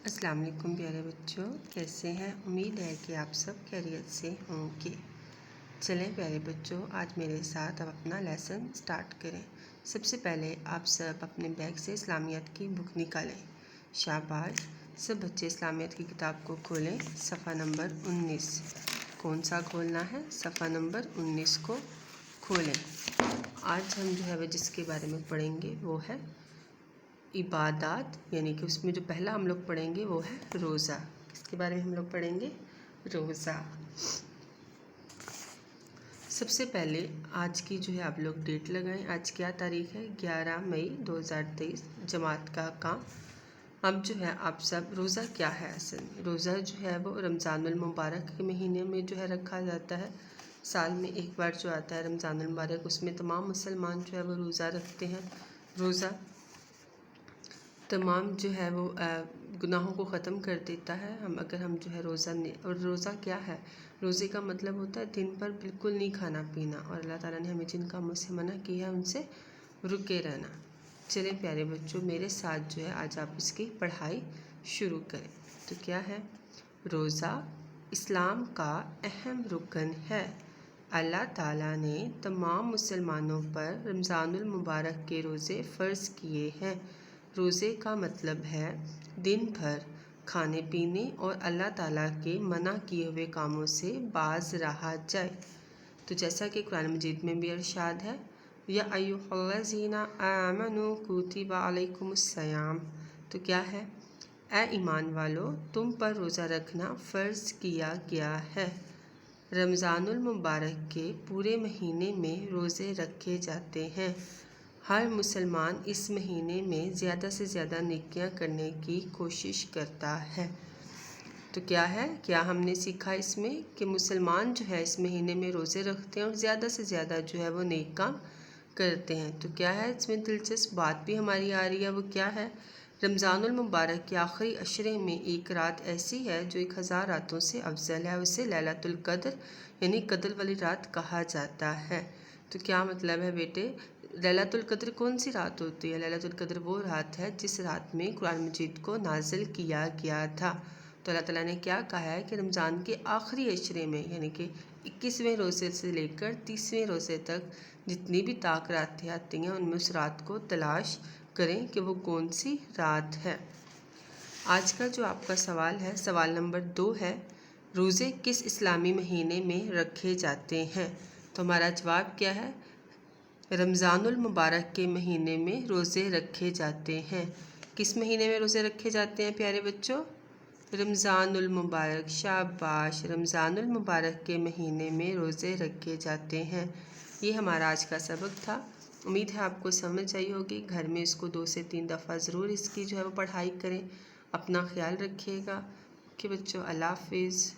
अस्सलाम वालेकुम प्यारे बच्चों, कैसे हैं। उम्मीद है कि आप सब खैरियत से होंगे। चलें प्यारे बच्चों, आज मेरे साथ अब अपना लेसन स्टार्ट करें। सबसे पहले आप सब अपने बैग से इस्लामियत की बुक निकालें। शाबाश, सब बच्चे इस्लामियत की किताब को खोलें। सफ़ा नंबर 19 कौन सा खोलना है? सफ़ा नंबर 19 को खोलें। आज हम जो है वो जिसके बारे में पढ़ेंगे वो है इबादत, यानी कि उसमें जो पहला हम लोग पढ़ेंगे वो है रोज़ा। किसके बारे में हम लोग पढ़ेंगे? रोज़ा। सबसे पहले आज की जो है आप लोग डेट लगाएं। आज क्या तारीख है? 11 मई 2023। जमात का काम। अब जो है आप सब, रोज़ा क्या है असल में? रोज़ा जो है वो रमज़ानुल मुबारक के महीने में जो है रखा जाता है। साल में एक बार जो आता है रमज़ानुल मुबारक, उसमें तमाम मुसलमान जो है वो रोज़ा रखते हैं। रोज़ा तमाम जो है वो गुनाहों को ख़त्म कर देता है। हम जो है रोज़ा ने, और रोज़ा क्या है? रोज़े का मतलब होता है दिन पर बिल्कुल नहीं खाना पीना, और अल्लाह ताला ने हमें जिन कामों से मना किया है उनसे रुके रहना। चलें प्यारे बच्चों, मेरे साथ जो है आज आप इसकी पढ़ाई शुरू करें। तो क्या है? रोज़ा इस्लाम का अहम रुकन है। अल्लाह ताला ने तमाम मुसलमानों पर रमज़ानुल मुबारक के रोज़े फ़र्ज़ किए हैं। रोज़े का मतलब है दिन भर खाने पीने और अल्लाह ताला के मना किए हुए कामों से बाज रहा जाए। तो जैसा कि कुरान मजीद में भी इरशाद है, या अय्युहल्लज़ीना आमनू कुतिबा अलैकुमुस्सियाम। तो क्या है? ए ईमान वालो, तुम पर रोज़ा रखना फ़र्ज़ किया गया है। रमज़ानुल मुबारक के पूरे महीने में रोज़े रखे जाते हैं। हर मुसलमान इस महीने में ज़्यादा से ज़्यादा नेकियां करने की कोशिश करता है। तो क्या है, क्या हमने सीखा इसमें कि मुसलमान जो है इस महीने में रोज़े रखते हैं और ज़्यादा से ज़्यादा जो है वो नेक काम करते हैं। तो क्या है, इसमें दिलचस्प बात भी हमारी आ रही है। वो क्या है? रमज़ानुल मुबारक के आखिरी अशरे में एक रात ऐसी है जो 1000 रातों से अफजल है। उसे लैलतुल क़द्र यानी कद्र वाली रात कहा जाता है। तो क्या मतलब है बेटे? लैलतुल क़द्र कौन सी रात होती है? लैलतुल क़द्र वो रात है जिस रात में कुरान मजीद को नाजिल किया गया था। तो अल्लाह ताला ने क्या कहा है कि रमज़ान के आखिरी अशरे में, यानी कि 21वें रोज़े से लेकर 30वें रोज़े तक जितनी भी ताक रातें आती हैं उनमें उस रात को तलाश करें कि वो कौन सी रात है। आज का जो आपका सवाल है, सवाल नंबर 2 है, रोज़े किस इस्लामी महीने में रखे जाते हैं? तो हमारा जवाब क्या है? रमज़ानुल मुबारक के महीने में रोज़े रखे जाते हैं। किस महीने में रोज़े रखे जाते हैं प्यारे बच्चों? रमज़ानुल मुबारक। शाबाश, रमज़ानुल मुबारक के महीने में रोज़े रखे जाते हैं। ये हमारा आज का सबक था। उम्मीद है आपको समझ आई होगी। घर में इसको 2 से 3 दफ़ा ज़रूर इसकी जो है वो पढ़ाई करें। अपना ख्याल रखिएगा। ओके बच्चों, अल्लाह हाफिज़।